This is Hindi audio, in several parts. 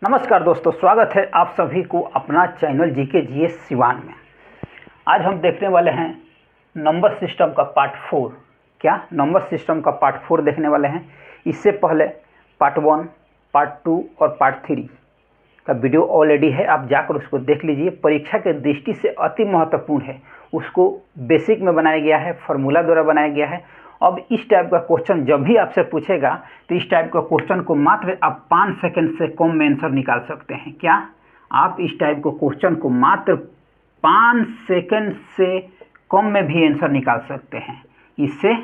नमस्कार दोस्तों, स्वागत है आप सभी को अपना चैनल जीके जीएस सिवान में। आज हम देखने वाले हैं नंबर सिस्टम का पार्ट 4। क्या नंबर सिस्टम का पार्ट 4 देखने वाले हैं। इससे पहले पार्ट 1, पार्ट 2 और पार्ट 3 का वीडियो ऑलरेडी है, आप जाकर उसको देख लीजिए। परीक्षा के दृष्टि से अति महत्वपूर्ण है, उसको बेसिक में बनाया गया है, फार्मूला द्वारा बनाया गया है। अब इस टाइप का क्वेश्चन जब भी आपसे पूछेगा तो इस टाइप का क्वेश्चन को मात्र आप 5 सेकंड से कम में आंसर निकाल सकते हैं। क्या आप इस टाइप को क्वेश्चन को मात्र 5 सेकंड से कम में भी आंसर निकाल सकते हैं। इससे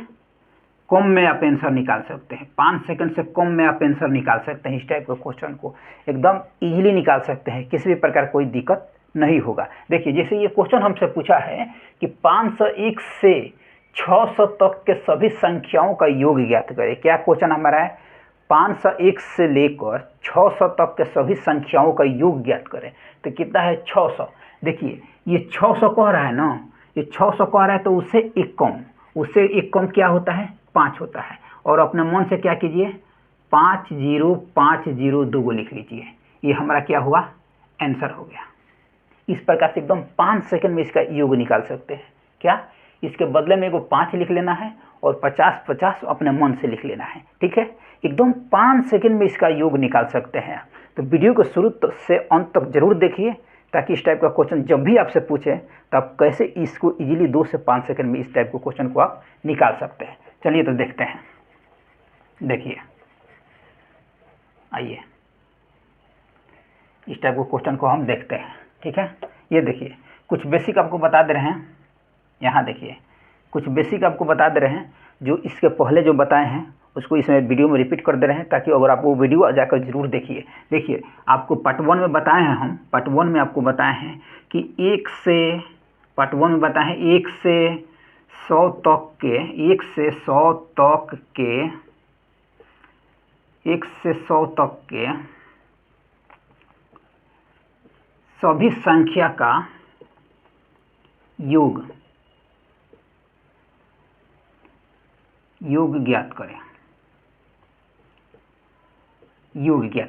कम में आप आंसर निकाल सकते हैं, 5 सेकंड से कम में आप आंसर निकाल सकते हैं। इस टाइप के क्वेश्चन को एकदम इजीली निकाल सकते हैं, किसी भी प्रकार कोई दिक्कत नहीं होगा। देखिए, जैसे ये क्वेश्चन हमसे पूछा है कि 501 से 600 तक के सभी संख्याओं का योग ज्ञात करें। क्या क्वेश्चन हमारा है? 501 से लेकर 600 तक के सभी संख्याओं का योग ज्ञात करें। तो कितना है? 600। देखिए, ये 600 कह रहा है ना, ये 600 कह रहा है, तो उससे एक कम क्या होता है? 5 होता है। और अपने मन से क्या कीजिए, 50502 को लिख लीजिए। ये हमारा क्या हुआ? आंसर हो गया। इस प्रकार से एकदम 5 सेकंड में इसका योग निकाल सकते हैं। क्या इसके बदले में एगो 5 लिख लेना है और 50-50 अपने मन से लिख लेना है। ठीक है, एकदम 5 सेकंड में इसका योग निकाल सकते हैं। तो वीडियो को शुरू से अंत तक जरूर देखिए, ताकि इस टाइप का क्वेश्चन जब भी आपसे पूछे तो आप कैसे इसको इजीली 2 से 5 सेकंड में इस टाइप के क्वेश्चन को आप निकाल सकते हैं। चलिए तो देखते हैं। देखिए, आइए इस टाइप के क्वेश्चन को हम देखते हैं। ठीक है, ये देखिए, कुछ बेसिक आपको बता दे रहे हैं। यहाँ देखिए, कुछ बेसिक आपको बता दे रहे हैं, जो इसके पहले जो बताए हैं उसको इसमें वीडियो में रिपीट कर दे रहे हैं, ताकि अगर आप वो वीडियो जाकर जरूर देखिए। देखिए, आपको पार्ट 1 में बताए हैं, हम पार्ट 1 में आपको बताए हैं कि 1 से 100 तक के 1 से 100 तक के सभी संख्या का योग ज्ञात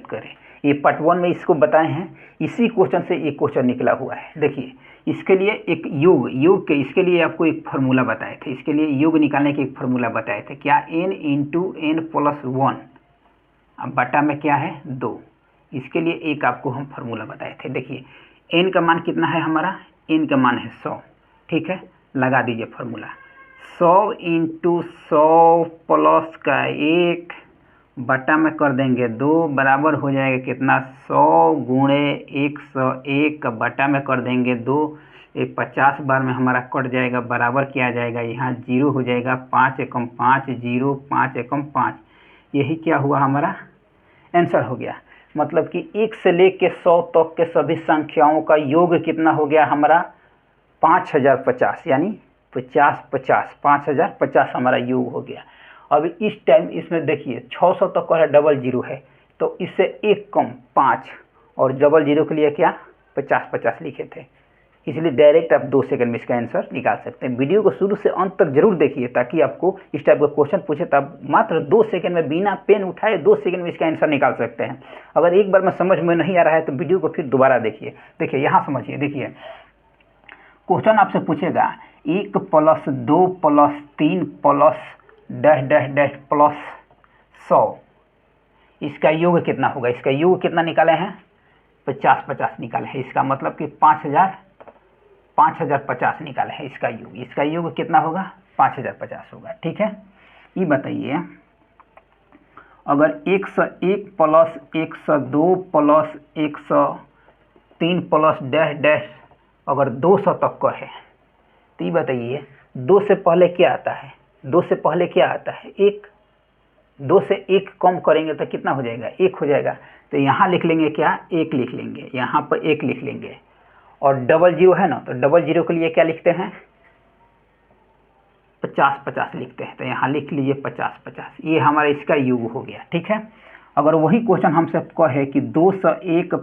करें। ये पार्ट 1 में इसको बताए हैं। इसी क्वेश्चन से एक क्वेश्चन निकला हुआ है। देखिए, इसके लिए एक योग के इसके लिए आपको एक फार्मूला बताए थे। इसके लिए योग निकालने के एक फार्मूला बताए थे। क्या? n × n+1 अब बटा में क्या है? 2। इसके लिए एक आपको हम फार्मूला बताए थे। देखिए, n का मान कितना है हमारा? n का मान है 100। ठीक है, लगा दीजिए फार्मूला। 100 × 100 प्लस का 1 बटा में कर देंगे 2 बराबर हो जाएगा कितना? 100 × 101 बटा में कर देंगे 2। ये 50 बार में हमारा कट जाएगा, बराबर क्या आ जाएगा? यहाँ 0 हो जाएगा। 5 एकम 5 0, 5 एकम 5। यही क्या हुआ? हमारा आंसर हो गया। मतलब कि 1 से लेके 100 तक के सभी संख्याओं का योग कितना हो गया हमारा? 5050, यानी 5050 हमारा योग हो गया। अब इस टाइम इसमें देखिए, 600 तक का डबल जीरो है, तो इससे एक कम 5, और डबल जीरो के लिए क्या? 50-50 लिखे थे। इसलिए डायरेक्ट आप 2 सेकंड में इसका आंसर निकाल सकते हैं। वीडियो को शुरू से अंत तक जरूर देखिए, ताकि आपको इस टाइप का क्वेश्चन पूछे तो आप मात्र 2 सेकंड में बिना पेन उठाए 2 सेकंड में इसका आंसर निकाल सकते हैं। अगर एक बार में समझ में नहीं आ रहा है तो वीडियो को फिर दोबारा देखिए। देखिए, यहाँ समझिए। देखिए, क्वेश्चन आपसे पूछेगा 1 + 2 + 3 + +100, इसका योग कितना होगा? इसका योग कितना निकाले हैं? 50-50 निकाले हैं। इसका मतलब कि 5050 निकाले हैं इसका योग। इसका योग कितना होगा? 5050 होगा। ठीक है, ये बताइए, अगर 101 + 102 + 103 + अगर 200 तक का है, तो ये बताइए 2 से पहले क्या आता है? 2 से पहले क्या आता है? 1। 2 से 1 कम करेंगे तो कितना हो जाएगा? 1 हो जाएगा। तो यहाँ लिख लेंगे क्या? 1 लिख लेंगे, यहाँ पर 1 लिख लेंगे। और डबल जीरो है ना, तो डबल जीरो के लिए क्या लिखते हैं? 50-50 लिखते हैं। तो यहाँ लिख लीजिए 50-50। ये हमारा इसका योग हो गया। ठीक है, अगर वही क्वेश्चन हमसे कहे कि 201 +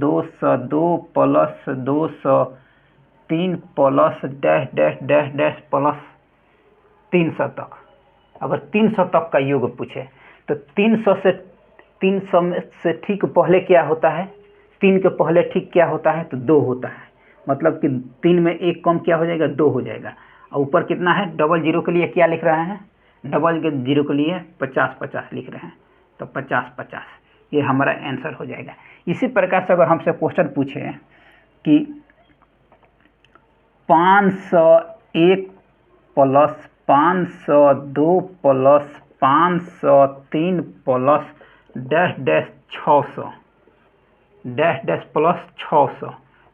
202 + 203 + +300 तक, अगर 300 तक का योग पूछे, तो 300 से 300 में से ठीक पहले क्या होता है, 3 के पहले ठीक क्या होता है, तो 2 होता है। मतलब कि 3 में 1 कम क्या हो जाएगा, 2 हो जाएगा। और ऊपर कितना है, डबल जीरो के लिए क्या लिख रहे हैं, डबल के जीरो के लिए 50-50 लिख रहे हैं, तो 50-50 ये हमारा आंसर हो जाएगा। इसी प्रकार से अगर हमसे क्वेश्चन पूछे कि 501 plus 502 plus 503 plus dash dash 600 dash dash plus 600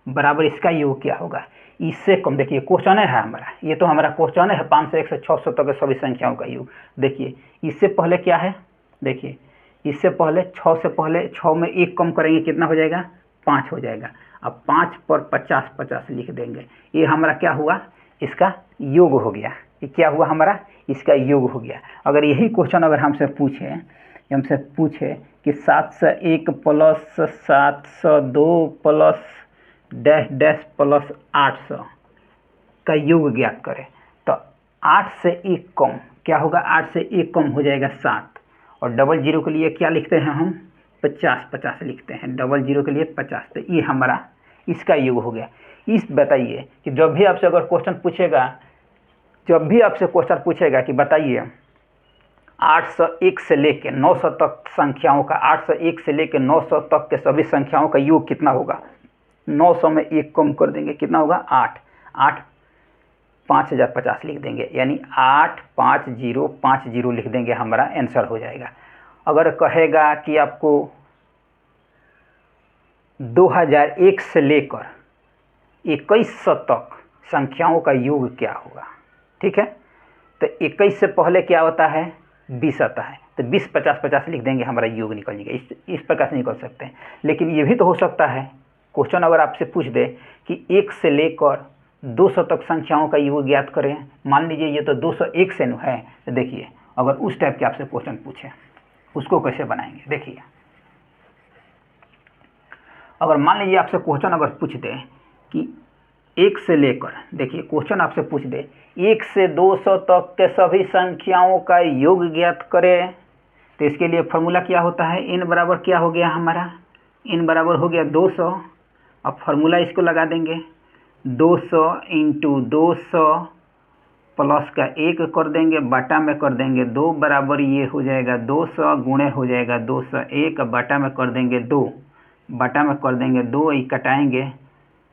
बराबर इसका योग क्या होगा, इससे कम। देखिए क्वेश्चन है हमारा, ये तो हमारा क्वेश्चन है 501 से 600 तक के सभी संख्याओं का योग। देखिए इससे पहले क्या है, देखिए इससे पहले 6 से पहले 6 में 1 कम करेंगे कितना हो जाएगा, 5 हो जाएगा। अब 5 पर 50-50 लिख देंगे, ये हमारा क्या हुआ, इसका योग हो गया। ये क्या हुआ हमारा, इसका योग हो गया। अगर यही क्वेश्चन अगर हमसे पूछे कि 701 plus 702 plus dash dash plus 800 का योग ज्ञात करें, तो 8 से 1 कम क्या होगा, 8 से 1 कम हो जाएगा 7। और डबल जीरो के लिए क्या लिखते हैं हम, 50-50 लिखते हैं, डबल जीरो के लिए 50। तो ये हमारा इसका योग हो गया। इस बताइए कि जब भी आपसे अगर क्वेश्चन पूछेगा कि बताइए 801 से लेकर 900 तक संख्याओं का, 801 से लेकर 900 तक के सभी संख्याओं का योग कितना होगा। 900 में 1 कम कर देंगे कितना होगा, 8। 8 5050 लिख देंगे, यानी 8550 लिख देंगे, हमारा आंसर हो जाएगा। अगर कहेगा कि आपको 2001 से लेकर 2100 तक संख्याओं का योग क्या होगा, ठीक है। तो 21 से पहले क्या होता है, 20 आता है, तो 20-50-50 लिख देंगे, हमारा योग निकल जाएगा। इस प्रकार से निकल सकते हैं। लेकिन ये भी तो हो सकता है, क्वेश्चन अगर आपसे पूछ दे कि 1 से लेकर 200 तक संख्याओं का योग ज्ञात करें। मान लीजिए ये तो 201 से है, तो देखिए अगर उस टाइप के आपसे क्वेश्चन पूछे उसको कैसे बनाएंगे। देखिए अगर मान लीजिए आपसे क्वेश्चन अगर पूछ दे कि 1 से लेकर, देखिए क्वेश्चन आपसे पूछ दे 1 से 200 तक के सभी संख्याओं का योग ज्ञात करें, तो इसके लिए फॉर्मूला क्या होता है, n बराबर क्या हो गया हमारा, n बराबर हो गया 200। अब फॉर्मूला इसको लगा देंगे, 200 इंटू 200 प्लस का 1 कर देंगे, बटा में कर देंगे 2 बराबर ये हो जाएगा 200 गुणे हो जाएगा 200, 1 बटा में कर देंगे 2, बटा में कर देंगे 2, ये कटाएंगे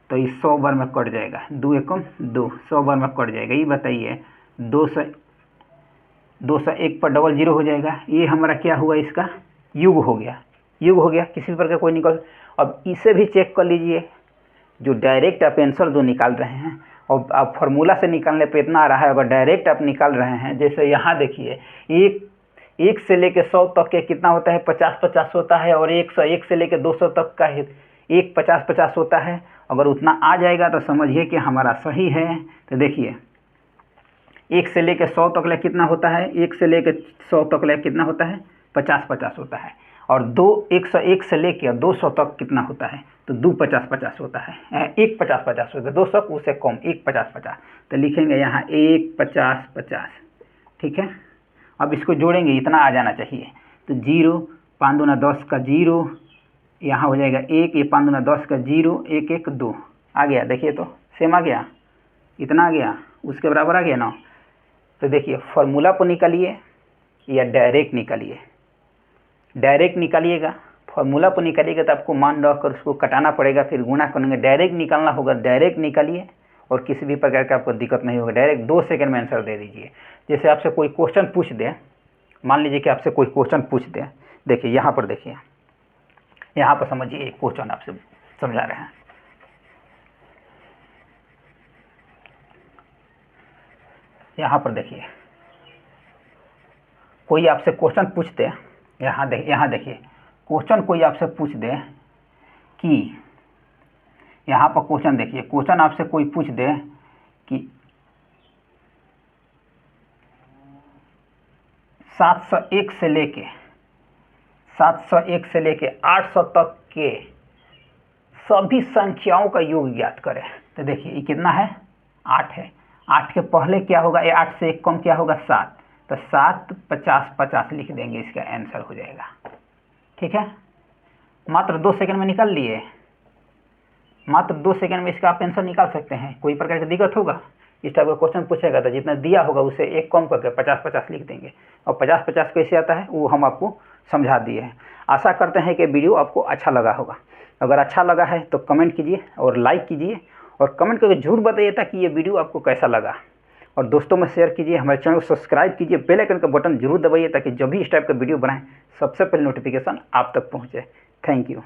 तो ये 100 बार में कट जाएगा, 2 एकम 2, 100 बार में कट जाएगा। ये बताइए 201 पर डबल जीरो हो जाएगा, ये हमारा क्या हुआ, इसका योग हो गया। किसी प्रकार कोई निकल। अब इसे भी चेक कर लीजिए, जो डायरेक्ट आप आंसर जो निकाल रहे हैं और आप फार्मूला से निकालने पे इतना आ रहा है, अगर डायरेक्ट आप निकाल रहे हैं, जैसे यहाँ देखिए 1 से लेकर 100 तक के कितना होता है, 50-50 होता है, और 101 से लेकर 200 तक का 1 50-50 होता है। अगर उतना आ जाएगा तो समझिए कि हमारा सही है। तो देखिए 1 से लेकर 100 तक ले कितना होता है, 1 से लेकर 100 तक ले कितना होता है, 50-50 होता है। और 101 से लेकर 200 तक कितना होता है, तो 2 50-50 होता है, 1 50-50 होता है, 200 उससे कम 1 50-50। तो लिखेंगे यहाँ 1 50-50, ठीक है। अब इसको जोड़ेंगे, इतना आ जाना चाहिए, तो 0 5 दूना 10 का 0, यहाँ हो जाएगा 1, ये 5 दूना 10 का 0, 1 1 2 आ गया। देखिए तो सेम आ गया, इतना आ गया, उसके बराबर आ गया ना। तो देखिए फॉर्मूला को निकालिए या डायरेक्ट निकालिए। डायरेक्ट निकालिएगा, फॉर्मूला को निकालिएगा तो आपको मान रख कर उसको कटाना पड़ेगा, फिर गुणा करेंगे। डायरेक्ट निकालना होगा, डायरेक्ट निकालिए और किसी भी प्रकार का आपको दिक्कत नहीं होगा। डायरेक्ट 2 सेकंड में आंसर दे दीजिए। जैसे आपसे कोई क्वेश्चन पूछ दे, मान लीजिए कि आपसे कोई क्वेश्चन पूछ दे, देखिए यहाँ पर, देखिए यहाँ पर समझिए, क्वेश्चन आपसे समझा रहे हैं। यहाँ पर देखिए कोई आपसे क्वेश्चन पूछते, यहाँ देखिए क्वेश्चन कोई आपसे पूछ दे कि, यहाँ पर क्वेश्चन देखिए, क्वेश्चन आपसे कोई पूछ दे कि 701 से लेके 800 तक के सभी संख्याओं का योग ज्ञात करें। तो देखिए ये कितना है, 8 है। 8 के पहले क्या होगा, ये 8 से 1 कम क्या होगा, 7, तो 7 50-50 लिख देंगे, इसका आंसर हो जाएगा, ठीक। ठीक है, मात्र 2 सेकंड में निकाल लिए, मात्र 2 सेकंड में इसका आप आंसर निकाल सकते हैं। कोई प्रकार की दिक्कत होगा, इस टाइप का क्वेश्चन पूछेगा तो जितना दिया होगा उसे एक कम करके 50-50 लिख देंगे, और 50-50 कैसे आता है वो हम आपको समझा दिए हैं। आशा करते हैं कि वीडियो आपको अच्छा लगा होगा। अगर अच्छा लगा है तो कमेंट कीजिए और लाइक कीजिए, और कमेंट करके जरूर बताइए था कि ये वीडियो आपको कैसा लगा, और दोस्तों में शेयर कीजिए। हमारे चैनल को सब्सक्राइब कीजिए, बेल आइकन का बटन जरूर दबाइए ताकि जब भी इस टाइप का वीडियो बनाएं सबसे पहले नोटिफिकेशन आप तक पहुँचे। Thank you.